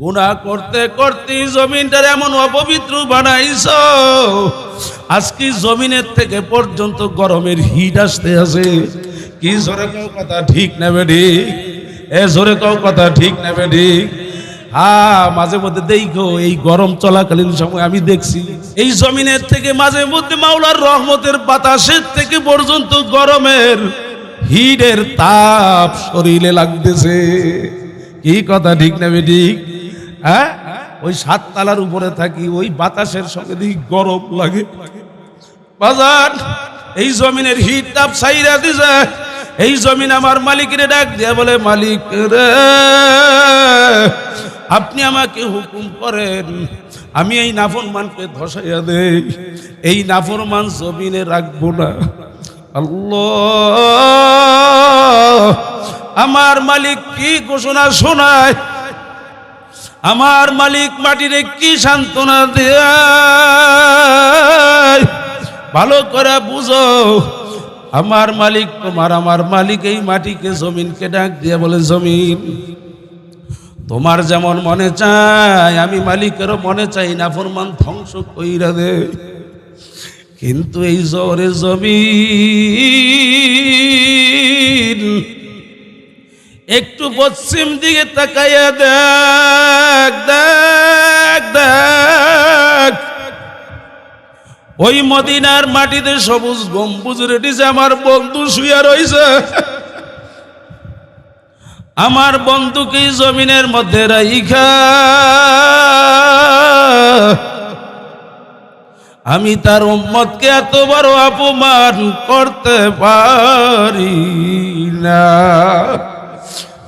গুনাহ করতে করতে জমিনটা এমন অপবিত্র বানাইছো, আজকে জমিনের থেকে পর্যন্ত গরমের হিট আসতে আছে। কি জোরে কেউ কথা ঠিক নেবে ঠিক, এ জোরে কেউ কথা ঠিক নেবে ঠিক। হ্যাঁ, মাঝে মধ্যে দেখো এই গরম চলাকালীন সময় আমি দেখছি এই জমিনের থেকে মাঝে মধ্যে মাওলার রহমতের বাতাসের থেকে পর্যন্ত গরমের হিটের তাপ শরীরে লাগতেছে। কি কথা ঠিক নেবে ঠিক? হ্যাঁ, ওই 7 তলার উপরে থাকি, ওই বাতাসের সঙ্গে দেখি গরম লাগে। বাজার এই জমিনের হিট তাপ ছাইরা দিছে। এই জমিন আমার মালিকের ডাক দিয়া বলে, মালিক রে, আপনি আমাকে হুকুম করেন, আমি এই নাফরমানকে ধসাইয়া দেই, এই নাফরমান জমিনে রাখবো না। আল্লাহ, আমার মালিক কি ঘোষণা শোনায়, আমার মালিক মাটিরে কি সান্ত্বনা দেয়, ভালো করে বুঝো। আমার মালিক তোমার, আমার মালিক এই মাটিকে জমিনকে ডাক দিয়ে বলে, জমিন তোমার যেমন মনে চায়, আমি মালিকেরও মনে চাই নাফরমান ধ্বংস কইরা দে। কিন্তু এই জোরে জমিন একটু পশ্চিম দিকে তাকাইয়া দেখ দেখ দেখ, ওই মদিনার মাটিতে সবুজ গম্বুজ রেডিছে, আমার বন্ধু শুয়ে রইছে। আমার বন্ধুকে জমিনের মধ্যে রাইখা আমি তার উম্মতকে এত বড় অপমান করতে পারি না।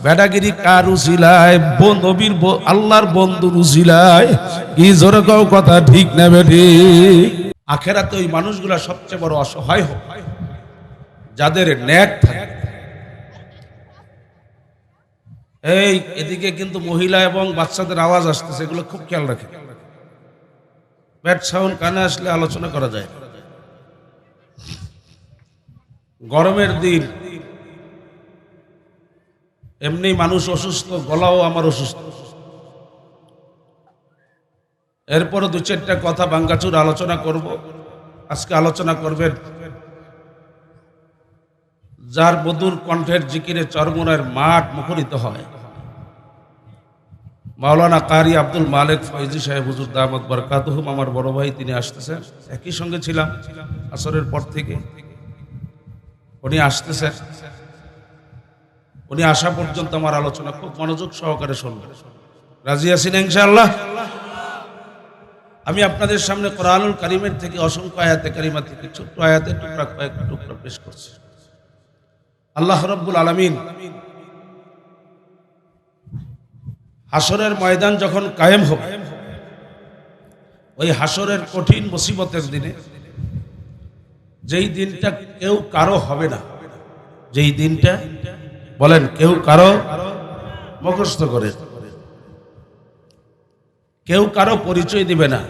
বেটাগিরি কার উসিলায়? নবীর আল্লাহর বন্ধুর উসিলায়। কি জোরে কও কথা ঠিক নেবে ঠিক। আখেরাতে ওই মানুষগুলা সবচেয়ে বড় অসহায় হয় যাদের নেক থাকে। এই এদিকে কিন্তু মহিলা এবং বাচ্চাদের আওয়াজ আসতেছে, এগুলো খুব খেয়াল রাখে। ব্যাড সাউন্ড কানে আসলে আলোচনা করা যায়। গরমের দিন, এমনি মানুষ অসুস্থ, গলাও আমার অসুস্থ। এরপর 2-4টা কথা ভাঙ্গাচুর আলোচনা করব। আজকে আলোচনা করবেন যার মধুর কণ্ঠের জিকিরে চরমোনার মাঠ মুখরিত হয়, মাওলানা কারি আব্দুল মালিক ফয়জি সাহেব হুজুর দামাত বরকাতুহুম। আমার বড় ভাই, তিনি আসতেছেন। একই সঙ্গে ছিলাম আসরের পর থেকে, উনি আসতেছেন। উনি আসা পর্যন্ত আমার আলোচনা খুব মনোযোগ সহকারে শুনবেন। রাজি আছেন ইনশাআল্লাহ? আমি আপনাদের সামনে কোরআনুল কারীমের থেকে অসংখ্য আয়াতে কারিমা থেকে ছোট্ট আয়াতের টুকরা, কয়েক টুকরা পেশ করছি। আল্লাহ রাব্বুল আলামিন হাসরের ময়দান যখন কায়েম হবে, ওই হাসরের কঠিন মুসিবতের দিনে, যেই দিনটা কেউ কারো হবে না, যেই দিনটা বলেন কেউ কারো মুখস্থ করে, কেউ কারো পরিচয় দিবে না।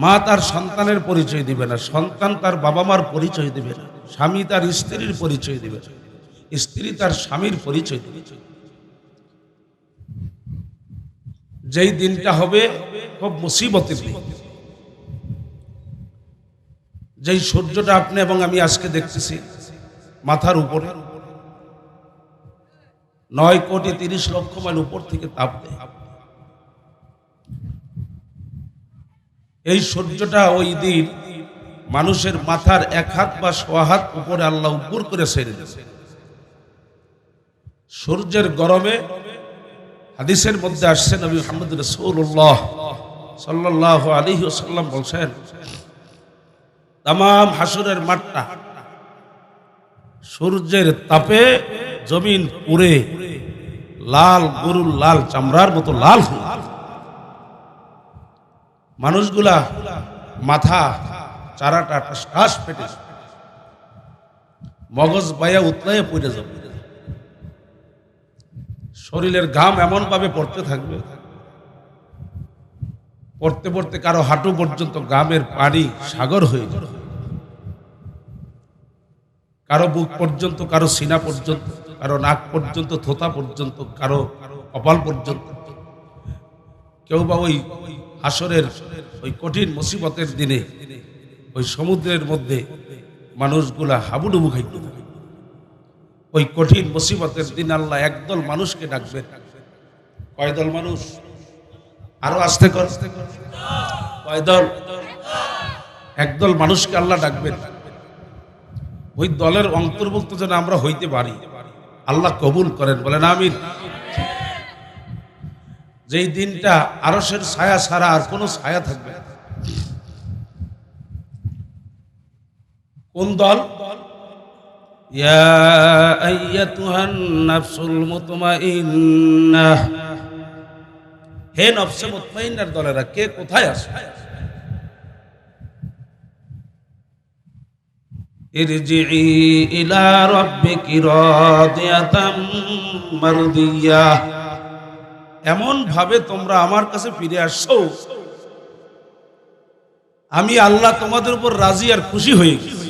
মা তার সন্তানের পরিচয় দিবে না, সন্তান তার বাবা মার পরিচয় দিবে না, স্বামী তার স্ত্রীর পরিচয় দিবে না, স্ত্রী তার স্বামীর পরিচয় দিবে। যেই দিনটা হবে খুব মুসিবতের দিন, যেই সূর্যটা আপনি এবং আমি আজকে দেখতেছি মাথার উপরে 9,30,00,000 মাইল উপর থেকে তাপ দেয়। এই সূর্যটা ওই দিন মানুষের মাথার 1 হাত বা 1.25 হাত উপরে আল্লাহ উপর করে ছেড়ে দেবে। সূর্যের গরমে হাদিসের মধ্যে আসছে, নবী মুহাম্মদ রাসূলুল্লাহ সাল্লাল্লাহু আলাইহি ওয়াসাল্লাম বলছেন, তামাম হাসরের মাঠটা সূর্যের তাপে জমিন পুড়ে লাল, গরুর লাল চামড়ার মতো লাল হয়ে, মানুষগুলা মাথা চারাটা টাস পেটে মগজ বাইয়া উতলাইয়া পড়ে যাবে। শরীরের ঘাম এমন ভাবে পড়তে থাকবে, পড়তে পড়তে কারো হাঁটু পর্যন্ত ঘামের পানি সাগর হয়ে যাবে, কারো বুক পর্যন্ত, কারো সিনা পর্যন্ত, কারো নাক পর্যন্ত, থোতা পর্যন্ত, কারো কপাল পর্যন্ত। কেউ বা ওই হাসরের ওই কঠিন মুসিবতের দিনে ওই সমুদ্রের মধ্যে মানুষগুলা হাবুডুবু খাইত। ওই কঠিন মুসিবতের দিন আল্লাহ একদল মানুষকে ডাকবেন। কয় দল মানুষ? আরো আস্তে কর। কয় দল? একদল মানুষকে আল্লাহ ডাকবেন। ওই দলের অন্তর্ভুক্ত যেন আমরা হইতে পারি, আল্লাহ কবুল করেন, বলেন আমিন। যেই দিনটা আরশের ছায়া ছাড়া আর কোনো ছায়া থাকবে না। কোন দল? ইয়া আইয়াতুহান নাফসুল মুতমাইন্নাহ, হে নফসে মুতমাইন্নার দলেরা, কে কোথায় আছে? ইরজিই ইলা রাব্বিকি রাদিয়াতাম মারদিয়াহ, এমন ভাবে তোমরা আমার কাছে ফিরে আসছো, আমি আল্লাহ তোমাদের উপর রাজি আর খুশি হয়ে গেছি।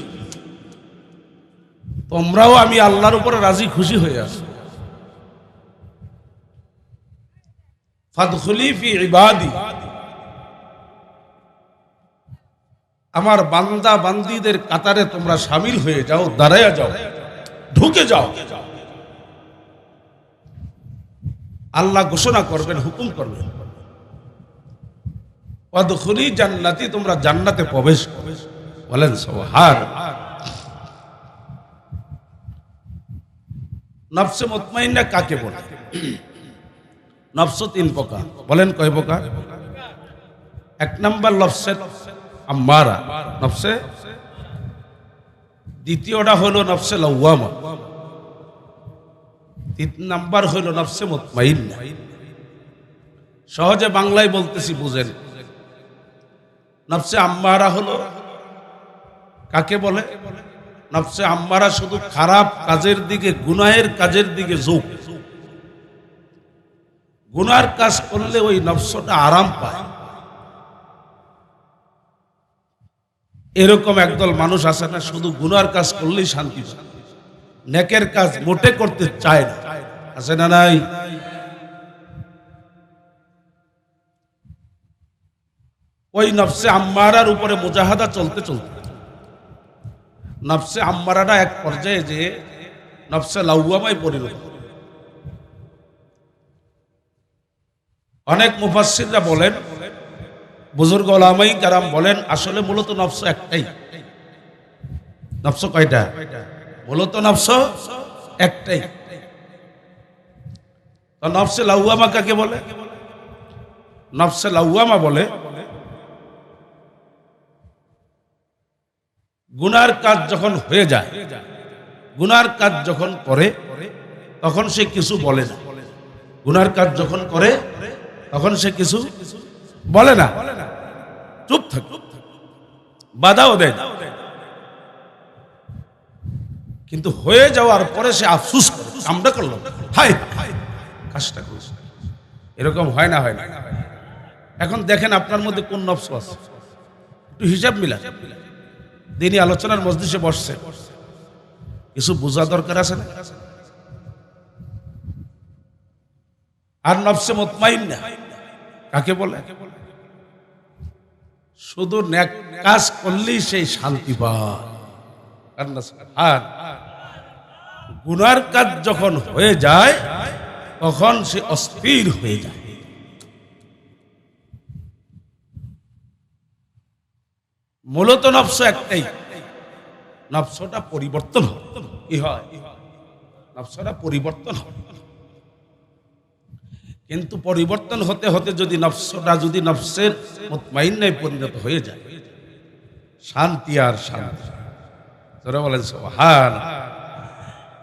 তোমরাও আমি আল্লাহর উপর রাজি খুশি হয়ে আসো। ফাদখুলি ফি ইবাদি, আমার বান্দা বান্দীদের কাতারে তোমরা শামিল হয়ে যাও, দাঁড়ায়া যাও, ঢুকে যাও। আল্লাহ ঘোষণা করবেন, হুকুম করবেন, ওয়াদখুলি জান্নাতি, তোমরা জান্নাতে প্রবেশ করো। বলেন সুবহানাল্লাহ। নফসে মুতমাইন্না কাকে বলে? নফস তিন প্রকার, বলেন কয় প্রকার? এক নাম্বার নফসে আম্মারা, নফসে, দ্বিতীয়টা হলো নফসে লাওয়ামা, তিন নাম্বার হলো নফসে মুতমাইন্না। সহজে বাংলায় বলতেছি, বুঝেন। নফসে আম্মারা হলো, কাকে বলে? নফসে আম্মারা শুধু খারাপ কাজের দিকে, গুনাহের কাজের দিকে ঝোঁক। গুনার কাজ করলে ওই নফসটা আরাম পায়। এরকম একদল মানুষ আছে না, শুধু গুনার কাজ করলেই শান্তি পায়, নেকের কাজ মোটে করতে চায় না, আছে না নাই? ওই নফসে আম্মারার উপরে মুজাহাদা চলতে চলতে নফসে আম্মারাটা এক পর্যায়ে যে নফসে লাওয়ামায় পরিণত। অনেক মুফাসসিররা বলেন, বুজুর্গ উলামায়ে কেরাম বলেন, আসলে মূলত নফস একটাই। নফস কয়টা? মূলত নফস একটাই। তো নফসে লাওয়ামা কাকে বলে? নফসে লাওয়ামা বলে গুনার কাজ যখন হয়ে যায়, গুনার কাজ যখন করে তখন সে কিছু বলে না। গুনার কাজ যখন করে তখন সে কিছু বলে না, চুপ থাকে, বাধাও দেয় না। কিন্তু হয়ে যাওয়ার পরে সে আফসোস করে, আমরা করলাম, হায় কাজটা করেছে। এরকম হয় না? হয় না? এখন দেখেন আপনার মধ্যে কোন নফস আছে, একটু হিসাব মিলা। দিনই আলোচনার মজলিসে বসছে, কিছু বোঝা দরকার আছে না? আর নফসে মুতমাইন্না কাকে বলে? শুধু নেক কাজ করলেই সেই শান্তি পায়। আর গুনার কাজ যখন হয়ে যায় তখন সে অস্থির হয়ে যায়। মূলত নফস একটাই, নফসটা পরিবর্তন হয়, নফসটা পরিবর্তন হয়। কিন্তু পরিবর্তন হতে হতে যদি নফসটা যদি নফসের মুতমাইন্নায় পরিণত হয়ে যায়, শান্তি আর শান্তি। যারা বলেন সুবহানাল্লাহ।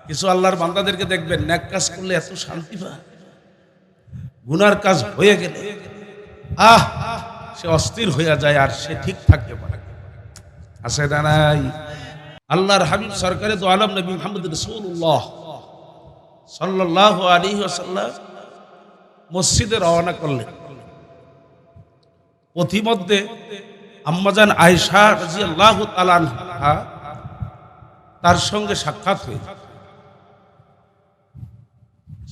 কিছু আল্লাহর বান্দাদেরকে দেখবেন, নেক কাজ করলে এত শান্তি পায়, গুনার কাজ হয়ে গেলে সে অস্থির হয়ে যায়, আর সে ঠিক থাকতে পারে। আছে না নাই? আল্লাহর হাবিব সরকারে দো আলম নবী মুহাম্মদ রাসূলুল্লাহ সাল্লাল্লাহু আলাইহি ওয়াসাল্লাম মসজিদে রওনা করলেন। পথিমধ্যে আম্মাজান আয়েশা রাদিয়াল্লাহু তাআলা আনহা তার সঙ্গে সাক্ষাৎ হয়েছে।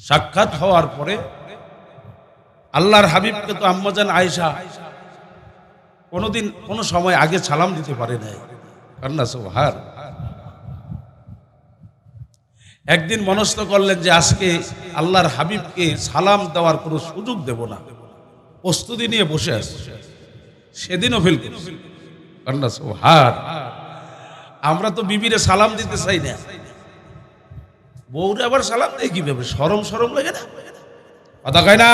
সাক্ষাৎ হওয়ার পরে আল্লাহর হাবিবকে তো আম্মাজান আয়েশা কোনোদিন কোনো সময় আগে সালাম দিতে পারে নাই। কান্না সুবহান। একদিন মনস্থ করলেন যে আজকে আল্লাহর হাবিবকে সালাম দেওয়ার কোনো সুযোগ দেব না, প্রস্তুতি নিয়ে বসে আছে। সেদিনও ফেল করেছে। কান্না সুবহান। আমরা তো বিবিরে সালাম দিতে চাই না, বউরে আবার সালাম দেয় কিভাবে? শরম শরম লাগে না, কথা কয় না?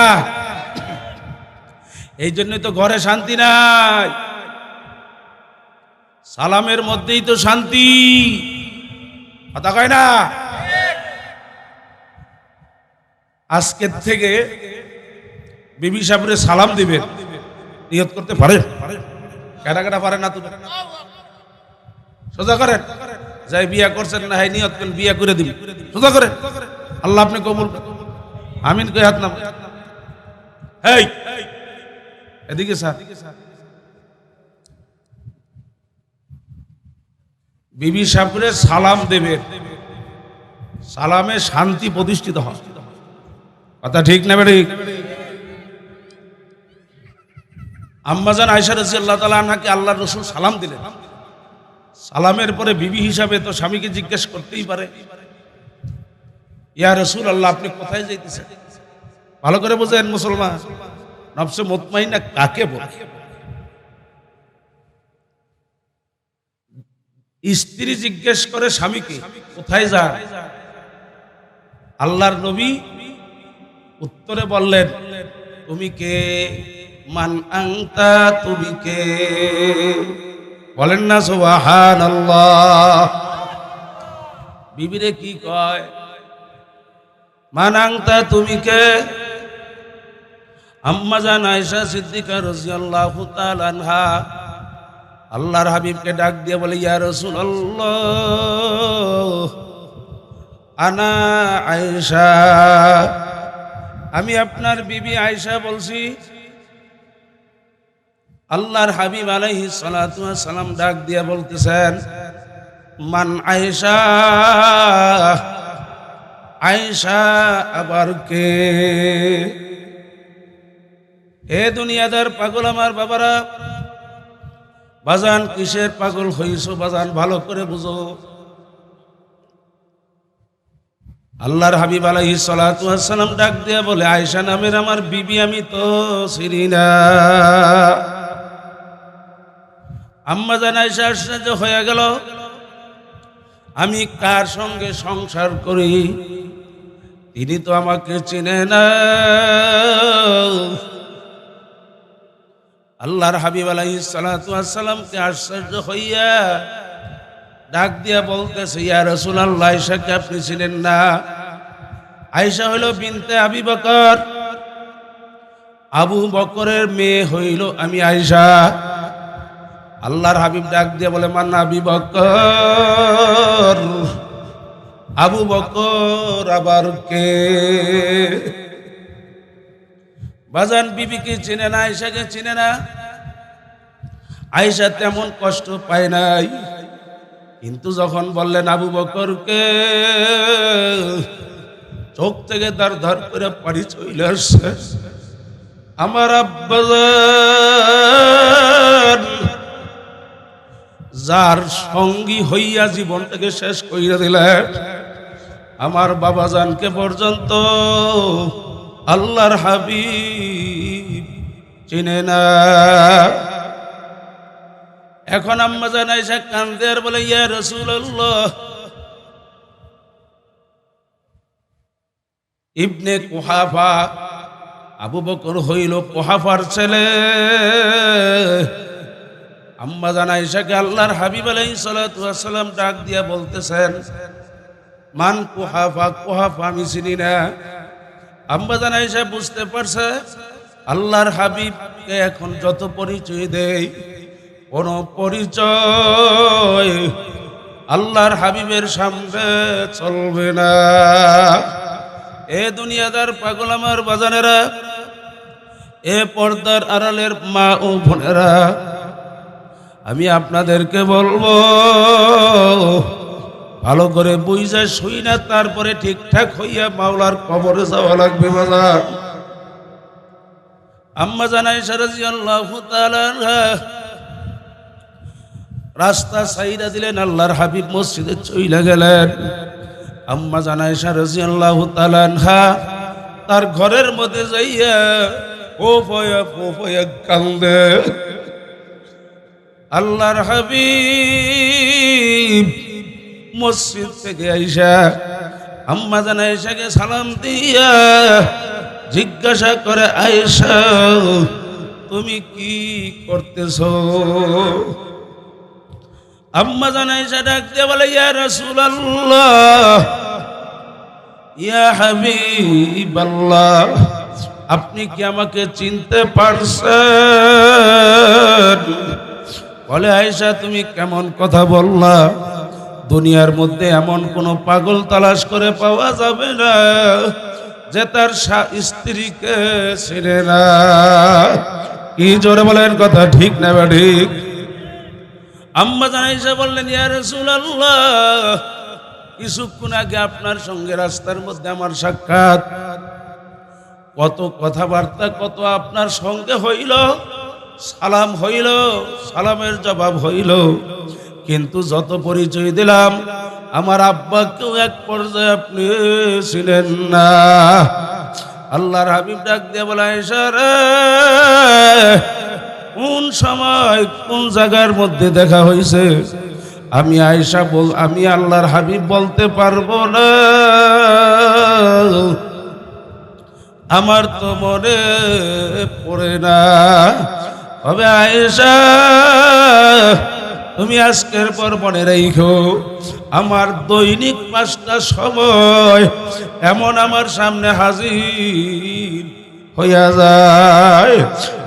এই জন্যই তো ঘরে শান্তি নাই। সালামের মধ্যেই তো শান্তি, কথা কয় না? আজকের থেকে বিবি সাহেবরে সালাম দিবেন, নিয়ত করতে পারেন? কেটা কেটা পারে না? তুমি সোজা করেন, যাই বিয়া করছেন না হয় নিয়ত করেন বিয়া করে দিন, সোজা করেন। আল্লাহ আপনি কবুল। আমিন কই হাত নাম। এই এদিকে স্যার, বিবি সাহেবরে সালাম দেবেন, সালামে শান্তি প্রতিষ্ঠিত হয়, কথা ঠিক না বেঠিক? আম্মাজান আয়েশা রাদিয়াল্লাহু তাআলা আনহাকে আল্লাহর রাসূল সালাম দিলেন। সালামের পরে বিবি হিসাবে তো স্বামীকে জিজ্ঞেস করতেই পারে, ইয়া রাসূলুল্লাহ আপনি কোথায় যাইতেছেন? ভালো করে বোঝেন মুসলমান, নফসে মুতমাইন্না কাকে বলে? স্ত্রী জিজ্ঞেস করে স্বামীকে কোথায় যান? আল্লাহর নবী উত্তরে বললেন, তুমি কে? মান আনতা, তুমি কে? বলেন না সুবহানাল্লাহ। বিবিরে কি কয়? মান আনতা, তুমি কে? আম্মাজান আয়েশা সিদ্দিকা রাদিয়াল্লাহু তাআলা আনহা আল্লাহর হাবিবকে ডাক দিয়ে বলে, ইয়া রাসূলুল্লাহ আনা আয়েশা, আমি আপনার বিবি আয়েশা বলছি। আল্লাহর হাবিব আলাইহিস সালাতু ওয়াস সালাম ডাক দিয়ে বলতেছেন, মান আয়েশা? আয়েশা আবার কে? হে দুনিয়াদার পাগল আমার বাবারা, বাজান কিসের পাগল হইছো বাজান? ভালো করে বুঝো। আল্লাহর হাবিব আলাইহিস সালাতু ওয়াস সালাম ডাক দিয়ে বলে, আয়েশা নামের আমার বিবি আমি তো চিনি না। আম্মাজান আয়েশা আশ্চর্য হয়ে গেল, আমি কার সঙ্গে সংসার করি? তিনি তো আমাকে চিনে না। আল্লাহর হাবিব আলাইহিস সালাতু ওয়াস সালামকে আশ্চর্য হইয়া ডাক দিয়া বলতেছে, ইয়া রাসূলুল্লাহ আয়েশাকে আপনি চিনেন না? আয়েশা হইল বিনতে আবি বকর, আবু বকরের মেয়ে হইল আমি আয়েশা। আল্লাহর হাবিব ডাক দিয়া বলে, মান আবি বকর? আবু বকর আবার কে? বাজান বিবিকে চিনে না, আয়েশাকে চিনে না। আয়েশা তেমন কষ্ট পায় নাই, কিন্তু যখন বললেন আবু বকরকে, চোখ থেকে ধর ধর করে পানি চলে আসছে। আমার আব্বাজান যার সঙ্গী হইয়া জীবনটাকে শেষ কইরা দিলেন, আমার বাবাজানকে পর্যন্ত আল্লাহর হাবিব চিনে না। এখন আম্মাজান আয়েশা কান্দে আর বলে, ইয়া রাসূলুল্লাহ ইবনে কুহাফা, আবু বকর হইল কুহাফার ছেলে। আম্মাজান আয়েশাকে আল্লাহর হাবিব আলাইহিস সালাতু ওয়াস সালাম ডাক দিয়া বলতেছেন, মান কুহাফা? কুহাফা আমি চিনি না। আম্মাজান আয়েশা বুঝতে পারছে আল্লাহর হাবিবকে এখন যত পরিচয় দেয়, কোন পরিচয় আল্লাহর হাবিবের সামনে চলবে না। এ দুনিয়াদার পাগল আমার বাজানেরা, এ পর্দার আড়ালের মা ও বোনেরা, আমি আপনাদেরকে বলবো, ভালো করে বুঝা শুই না, তারপরে ঠিকঠাক হইয়া মাওলার কবরে যাওয়া লাগবে। বাজার আম্মা জান আয়েশা রাদিয়াল্লাহু তাআলা আনহা রাস্তা সাইরা দিলেন, আল্লাহর হাবিব মসজিদে চইলা গেলেন। আম্মা জান আয়েশা রাদিয়াল্লাহু তাআলা আনহা তার ঘরের মধ্যে যাইয়া ও ফয়া কান্দে। আল্লাহর হাবিব মসজিদ থেকে আইসা আম্মা জান আয়েশাকে সালাম দিয়া জিজ্ঞাসা করে, আয়েশা তুমি কি করতেছো? আম্মা জান আয়েশা ডাক দিয়ে বলে, ইয়া রাসূলুল্লাহ, ইয়া হাবিবাল্লাহ, আপনি কি আমাকে চিনতে পারছেন? বলে, আয়েশা তুমি কেমন কথা বললা? দুনিয়ার মধ্যে এমন কোন পাগল তালাশ করে পাওয়া যাবে না যে তার স্ত্রীকে চিনে না। কি জোরে বলেন, কথা ঠিক না ঠিক? আম্মা জান আয়েশা বললেন, ইয়া রাসূলুল্লাহ, কিছুক্ষণ আগে আপনার সঙ্গে রাস্তার মধ্যে আমার সাক্ষাৎ, কত কথাবার্তা, কত আপনার সঙ্গে হইল, সালাম হইল, সালামের জবাব হইল, কিন্তু যত পরিচয় দিলাম আমার আব্বাকেও এক পর্যায়ে আপনি ছিলেন না। আল্লাহর হাবিব ডাক দিয়ে বলে, আয়েশা রে, কোন সময় কোন জায়গার মধ্যে দেখা হয়েছে আমি আয়েশা আমি আল্লাহর হাবিব বলতে পারবো না, আমার তো মনে পড়ে না। তবে আয়েশা তুমি আজকের পর মনে রাখো, আমার দৈনিক 5টা সময় এমন আমার সামনে হাজির হইয়া যায়,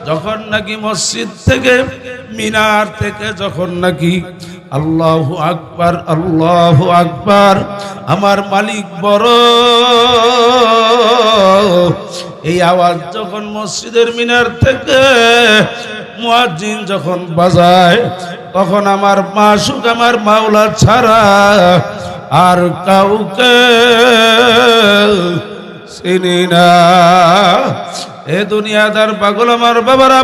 যখন নাকি মসজিদ থেকে মিনার থেকে যখন নাকি আল্লাহু আকবার আল্লাহু আকবার আমার মালিক বড় এই আওয়াজ যখন মসজিদের মিনার থেকে মুয়াজ্জিন যখন বাজায়, তখন আমার মাসুক আমার মাওলা ছাড়া আর কাউকে চিনি না। এ দুনিয়াদার পাগল আমার বাবারা,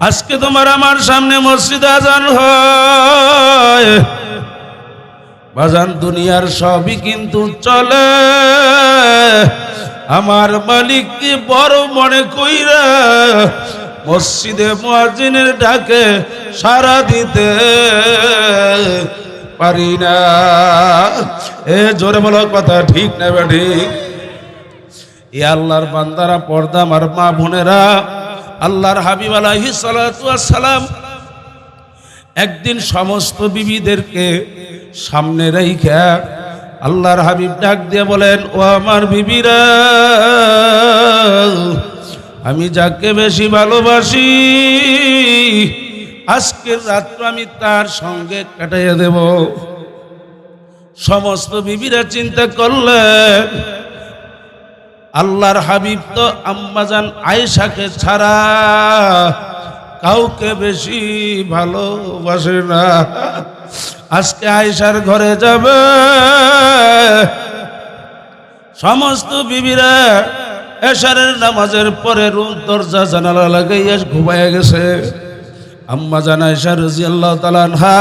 আজকে তোমার আমার সামনে মসজিদে আজান হয়, বাজান দুনিয়ার সবই কিন্তু চলে, আমার মালিককে বড় মনে কইরা মসজিদে মুয়াজ্জিনের ডাকে সাড়া দিতে পারি না। এ জোরে বলো, কথা ঠিক না ঠিক? এ আল্লাহর বান্দারা, পর্দা আমার মা বোনেরা, আল্লাহর হাবিব আলাইহিস সালাতু ওয়াস সালাম একদিন সমস্ত বিবিদেরকে সামনে রাইখা আল্লাহর হাবিব ডাক দিয়ে বলেন, ও আমার বিবিরা, আমি যাকে বেশি ভালোবাসি আজকের রাত্র আমি তার সঙ্গে কাটাইয়া দেব। সমস্ত বিবিরা চিন্তা করলেন, আল্লাহর হাবিব তো আম্মাজান আয়েশাকে ছাড়া কাউকে বেশি ভালোবাসে না, আজকে আয়েশার ঘরে যাবে। সমস্ত বিবিরা এশারের নামাজের পরে রুম দরজা জানালা লাগাইয়া ঘুমাইয়া গেছে। আম্মাজান আয়েশা রাদিয়াল্লাহু তাআলা আনহা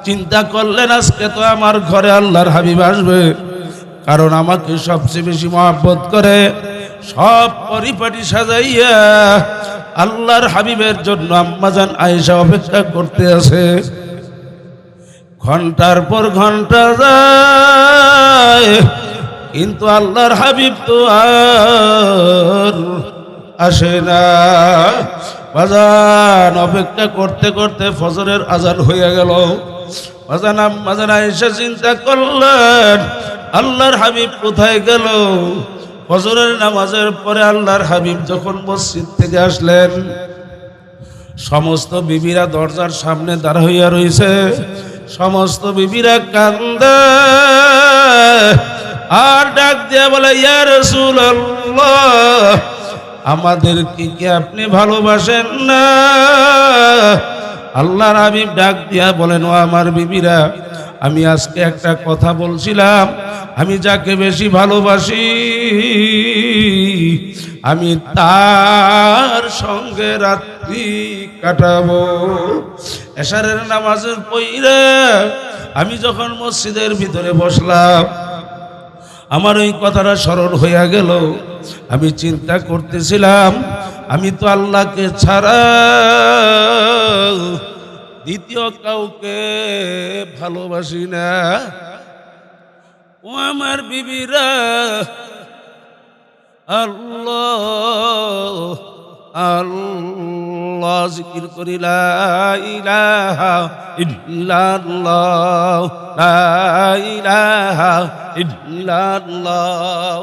চিন্তা করলেন, আজকে তো আমার ঘরে আল্লাহর হাবিব আসবে, কারণ আমাকে সবচেয়ে বেশি মহব্বত করে। সব পরিপাটি সাজাইয়া আল্লাহর হাবিবের জন্য আম্মাজান আয়েশা অপেক্ষা করতে আছে। ঘন্টার পর ঘন্টা যায়, কিন্তু আল্লাহর হাবিব তো আর আসে না। বাজান অপেক্ষা করতে করতে ফজরের আজান হয়ে গেল। বাজান আম্মাজান আয়েশা চিন্তা করলেন, আল্লাহর হাবিব কোথায় গেল? ফজরের নামাজের পরে আল্লাহর হাবিব যখন মসজিদ থেকে আসলেন, সমস্ত বিবিরা দরজার সামনে দাঁড় হইয়া রইছে। সমস্ত বিবিরা কান্দে আর ডাক দিয়া বলে, ইয়া রাসূলুল্লাহ, আমাদের কি আপনি ভালোবাসেন না? আল্লাহর হাবিব ডাক দিয়া বলেন, ও আমার বিবিরা, আমি আজকে একটা কথা বলছিলাম, আমি যাকে বেশি ভালোবাসি আমি তার সঙ্গে রাত্রি কাটাবো। এশারের নামাজের পইরা আমি যখন মসজিদের ভিতরে বসলাম, আমার ওই কথাটা স্মরণ হইয়া গেল। আমি চিন্তা করতেছিলাম, আমি তো আল্লাহকে ছাড়া দ্বিতীয় কাউকে ভালোবাসি না। ও আমার বিবিরা, আল্লাহ আল্লাহ জিকির করি, লা ইলাহা ইল্লাল্লাহ, লা ইলাহা ইল্লাল্লাহ,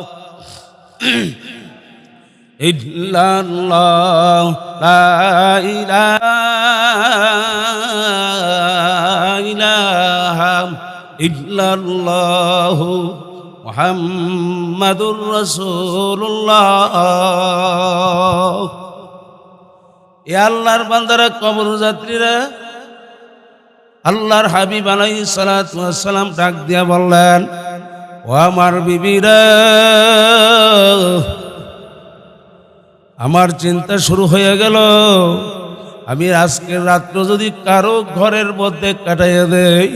ইল্লাল্লাহ, লা ইলাহা ইল্লাল্লাহ, মুহাম্মাদুর রাসূলুল্লাহ। এ আল্লাহর বান্দারা, কবর যাত্রীরা, আল্লাহর হাবিব আলাইহিস সালাতু ওয়াস সালাম ডাক দিয়া বললেন, ও আমার বিবিরা, আমার চিন্তা শুরু হয়ে গেল, আমি আজকের রাত্র যদি কারো ঘরের মধ্যে কাটাইয়া দেই,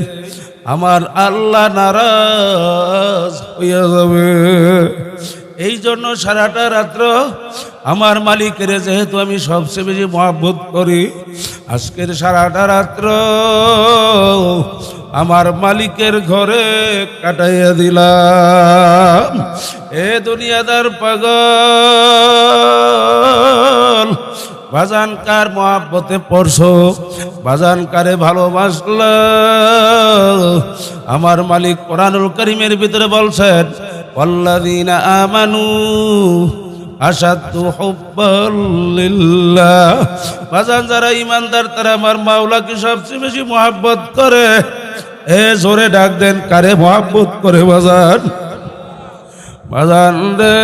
আমার আল্লাহ নারাজ হইয়া যাবে। এই জন্য সারাটা রাত্র আমার মালিকের যেহেতু আমি সবচেয়ে বেশি মহব্বত করি, আজকের সারাটা রাত্র আমার মালিকের ঘরে কাটাইয়া দিলাম। এ দুনিয়াদার পাগল, বাজান কার মহব্বতে পড়ছো, বাজান কারে ভালোবাসল? আমার মালিক কোরআনুল কারীমের ভিতরে বলছেন, ওয়াল্লাযীনা আমানু আশাদ্দু হুব্বাল লিল্লাহ। বাজান যারা ঈমানদার তারা আমার মাওলাকে সবচেয়ে বেশি মহব্বত করে। এ জোরে ডাক দেন, কারে মহব্বত করে বাজান? বাজান রে,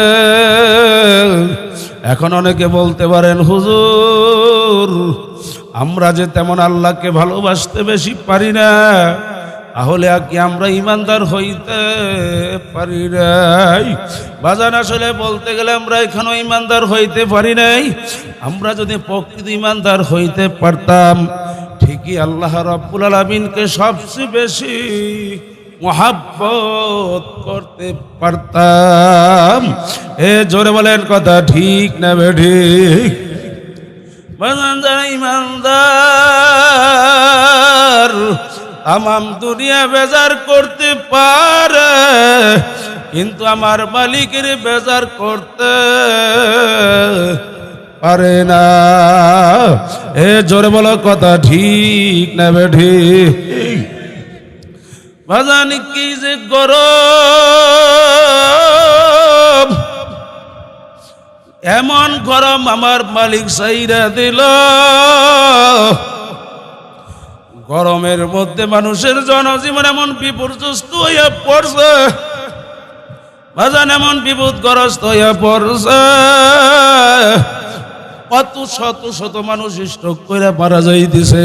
এখন অনেকে বলতে পারেন, হুজুর আমরা যে তেমন আল্লাহকে ভালোবাসতে বেশি পারি না, তাহলে কি আমরা ইমানদার হইতে পারি নাই? বাজান আসলে বলতে গেলে আমরা এখনো ইমানদার হইতে পারি নাই। আমরা যদি প্রকৃত ইমানদার হইতে পারতাম, ঠিকই আল্লাহ রাব্বুল আলামিনকে সবচেয়ে বেশি মহাব্বত করতে পারতাম। এ জোরে বলেন কথা ঠিক না বেঠিক? বাজান যারা ইমানদার তামাম দুনিয়া বেজার করতে পারে, কিন্তু আমার মালিকের বেজার করতে পারে না। এ জোরে বলো কথা ঠিক না বেঠিক? বাজান কি যে গরম, এমন গরম আমার মালিক সাইরা দিল। গরমের মধ্যে মানুষের জনজীবন এমন বিপর্যস্ত হইয়া পড়ছে, বাজান এমন বিপদগ্রস্ত হইয়া পড়ছে, কত শত শত মানুষ স্ট্রোক করে মারা যাইতেছে।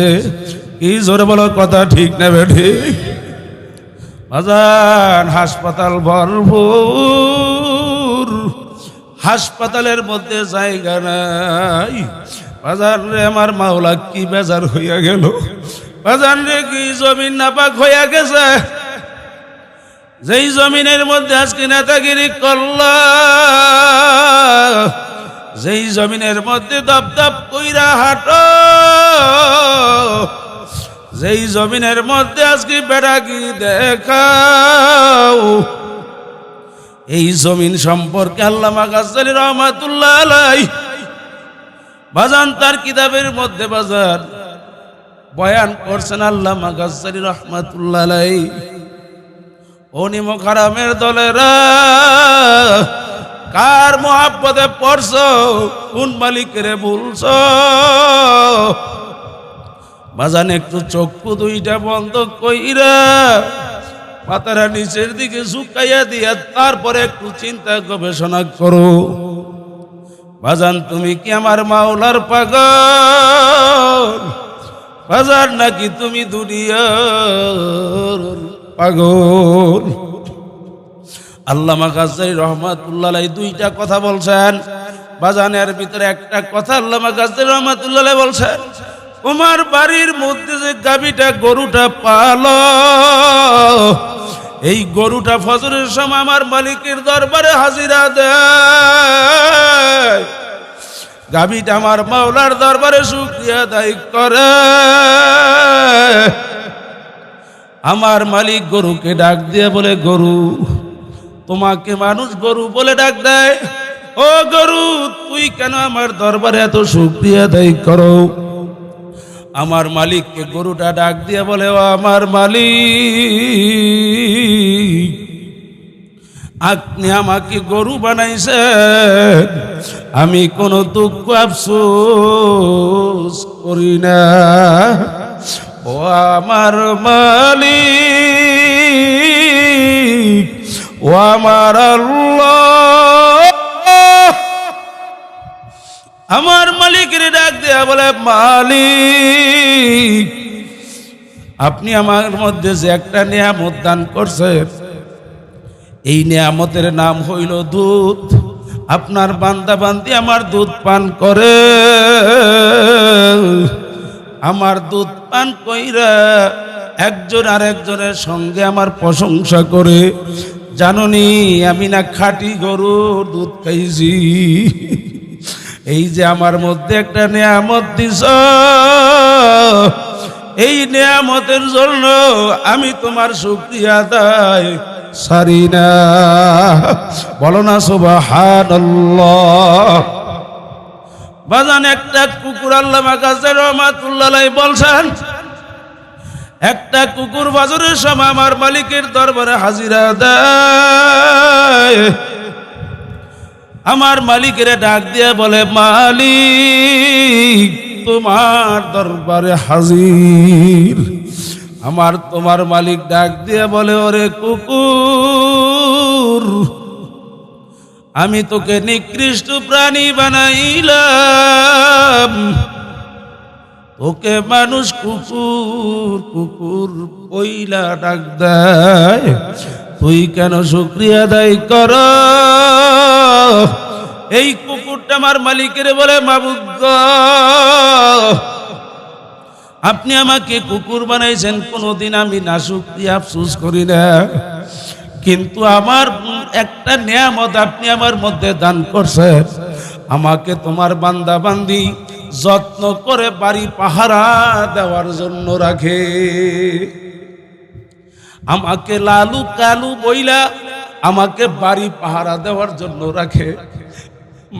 কি জোরে বলো কথা ঠিক না বেঠিক? বাজান হাসপাতাল ভরপুর, হাসপাতালের মধ্যে জায়গা নাই। বাজান রে, আমার মাওলা কি বেজার হইয়া গেল। বাজান রে, কি জমিন নাপাক হইয়া গেছে, যেই জমিনের মধ্যে আজকে নেতাগিরি করলা, যেই জমিনের মধ্যে দপ দপ কইরা হাঁটো, যেই জমিনের মধ্যে আজকে বেড়াগিরি দেখাও, এই জমিন সম্পর্কে আল্লামা গাজ্জালী রহমাতুল্লাহ আলাইহি বাজান তার কিতাবের মধ্যে বাজান বয়ান করছেন। আল্লামা গাজ্জালী রহমাতুল্লাহ আলাইহি, ও নিমক হারামের দলেরা, কার মহাব্বতে পড়ছো, কোন মালিকের ভুলছো? বাজান একটু চক্ষু দুইটা বন্ধ কইরা মাথাটা নিচের দিকে ঝুঁকাইয়া দিয়া তারপরে একটু চিন্তা গবেষণা করো। বাজান তুমি কি আমার মাওলার পাগল? বাজান নাকি তুমি দুনিয়ার পাগল। আল্লামা গাজ্জালী রহমাতুল্লাহ আলাইহি দুইটা কথা বলছেন বাজানের ভিতরে। একটা কথা আল্লামা গাজ্জালী রহমাতুল্লাহ আলাইহি বলছেন, তোমার বাড়ির মধ্যে যে গাভীটা গরুটা পালো, এই গরুটা ফজরের সময় আমার মালিকের দরবারে হাজিরা দেয়, গাভীটা আমার মাওলার দরবারে শুকরিয়া আদায় করে। আমার মালিক গরুকে ডাক দিয়ে বলে, গরু, তোমাকে মানুষ গরু বলে ডাক দেয়, ও গরু তুই কেন আমার দরবারে এত শুকরিয়া আদায় করো? আমার মালিককে গরুটা ডাক দিয়ে বলে, ও আমার মালিক, আপনি আমাকে গরু বানাইছেন, আমি কোনো দুঃখ আফসোস করি না। ও আমার মালিক, ও আমার আল্লাহ। আমার মালিকের ডাক দেয়া বলে, মালিক, আপনি আমার মধ্যে যে একটা নিয়ামত দান করছেন, এই নিয়ামতের নাম হইল দুধ। আপনার বান্দা বান্দি আমার দুধ পান করে, আমার দুধ পান কইরা একজন আর একজনের সঙ্গে আমার প্রশংসা করে। জাননি আমি না খাঁটি গরুর দুধ খাইছি। এই যে আমার মধ্যে একটা নিয়ামত দিছ, এই নিয়ামতের জন্য আমি তোমার শুকরিয়া আদায় সারি না। বলো না সুবহানাল্লাহ। বাজান একটা কুকুর আল্লামা গাজ্জালী রহমাতুল্লাহ আলাইহি বলছেন, একটা কুকুর বাজারের সময় আমার মালিকের দরবারে হাজিরা দেয়। আমার মালিকের ডাক দিয়ে বলে, মালিক তোমার দরবারে হাজির। তোমার মালিক ডাক দিয়ে বলে, ওরে কুকুর, আমি তোকে নিকৃষ্ট প্রাণী বানাইলাম, তোকে মানুষ কুকুর কুকুর কইলা ডাক দেয়, তুই কেন শুকরিয়া আদায় কর? এই কুকুরটা আমার মালিকের বলে, মাবুদ গো, আপনি আমাকে কুকুর বানাইছেন, কোনোদিন আমি না শুকরিয়া আফসোস করি না, কিন্তু আমার একটা নিয়ামত আপনি আমার মধ্যে দান করছেন, আমাকে তোমার বান্দা বান্দি যত্ন করে বাড়ি পাহারা দেওয়ার জন্য রাখে, আমাকে লালু কালু বইলা আমাকে বাড়ি পাহারা দেওয়ার জন্য রাখে।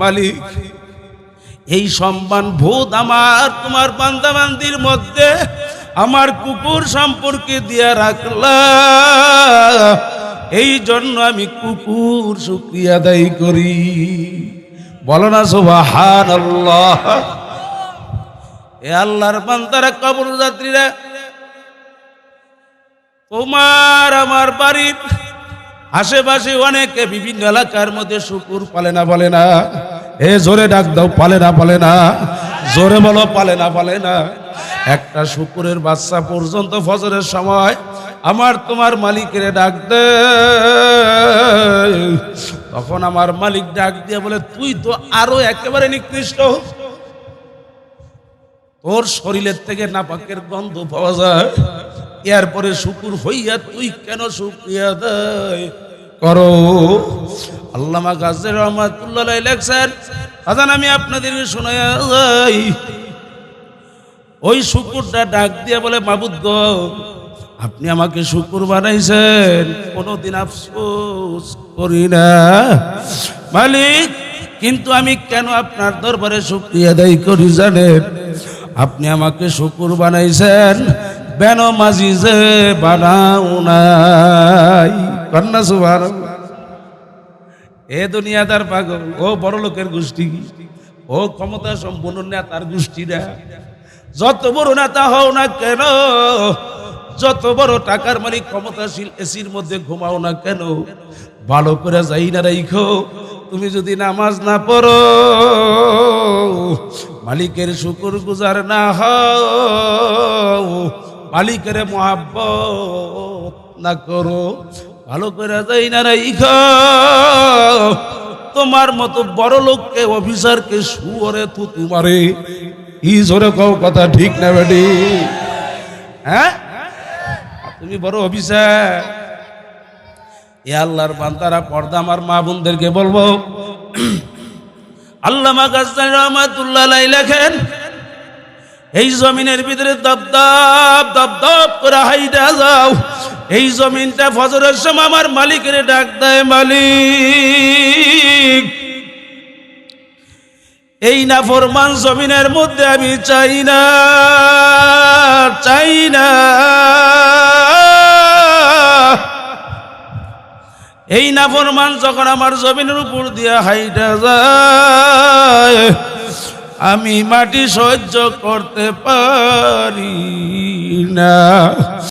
মালিক, এই সম্মান বোধ আমার তোমার বান্দা বান্দির মধ্যে আমার কুকুর সম্পর্কে দিয়া রাখলা, এই জন্য আমি কুকুর শুকরিয়া আদায় করি। বলো না সুবহানাল্লাহ। এ আল্লাহর বান্দারা, কবর যাত্রীরা, তোমার আমার বাড়ির আশেপাশে অনেকে বিভিন্ন এলাকার মধ্যে শুকুর পালে না, বলে না? এ জোরে ডাক দাও, পালে না বলে না? জোরে বলো, পালে না বলে না? একটা শুকুরের বাচ্চা পর্যন্ত ফজরের সময় আমার তোমার মালিকের ডাক দে, তখন আমার মালিক ডাক দিয়ে বলে, তুই তো আরো একেবারে নিকৃষ্ট, তোর শরীরের থেকে নাপাকের গন্ধ পাওয়া যায়, এরপরে শুকুর হইয়া তুই কেন শুকরিয়া আদায় করো? আল্লামা গাজ্জালী রহমাতুল্লাহ আলাইহি লেখছেন, আজান আমি আপনাদেরকে শোনায়া যাই। ওই শুকুরটা ডাক দিয়ে বলে, মাবুদ গো, আপনি আমাকে শুকুর বানাইছেন, কোনোদিন আফসোস করি না মালিক, কিন্তু আমি কেন আপনার দরবারে শুকরিয়া আদায় করি জানেন? আপনি আমাকে শুকুর বানাইছেন, বেন মাঝি যে বানাও নাই। কন্যা সুবহানাল্লাহ। এ দুনিয়াদার পাগল, ও বড় লোকের গোষ্ঠী, ও ক্ষমতা সম্পন্ন নেতার গোষ্ঠীরা, যত বড় নেতা হও না কেন, যত বড় টাকার মালিক ক্ষমতাশীল এসির মধ্যে ঘুমাও না কেন, ভালো করে যাই না রাইখো, তুমি যদি নামাজ না পড়ো, মালিকের শুকর গুজার না হও, মালিকের মহাব্বত না করো, ভালো করে যাই না রাইখা। তোমার মতো বড় লোককে অফিসারকে শুয়োরে থুতু মারে, ই জোরে কও কথা ঠিক না বেটি? হ্যাঁ, তুমি বড় অফিসার। এ আল্লাহর বান্দারা, পর্দা আমার মা বোনদেরকে বলবো, আল্লামা গাজদানী রহমাতুল্লাহ আলাইহি লেখেন, এই জমিনের ভিতরে দপদপ দপদপ করে হাইটা যাও, এই জমিনটা ফজরের সময় আমার মালিকের ডাক দেয়, মালিক এই নাফরমান জমিনের মধ্যে আমি চাই না, চাই না। এই নাফরমান যখন আমার জমিনের উপর দিয়ে হাইটা যায়, আমি মাটি সহ্য করতে পারি না।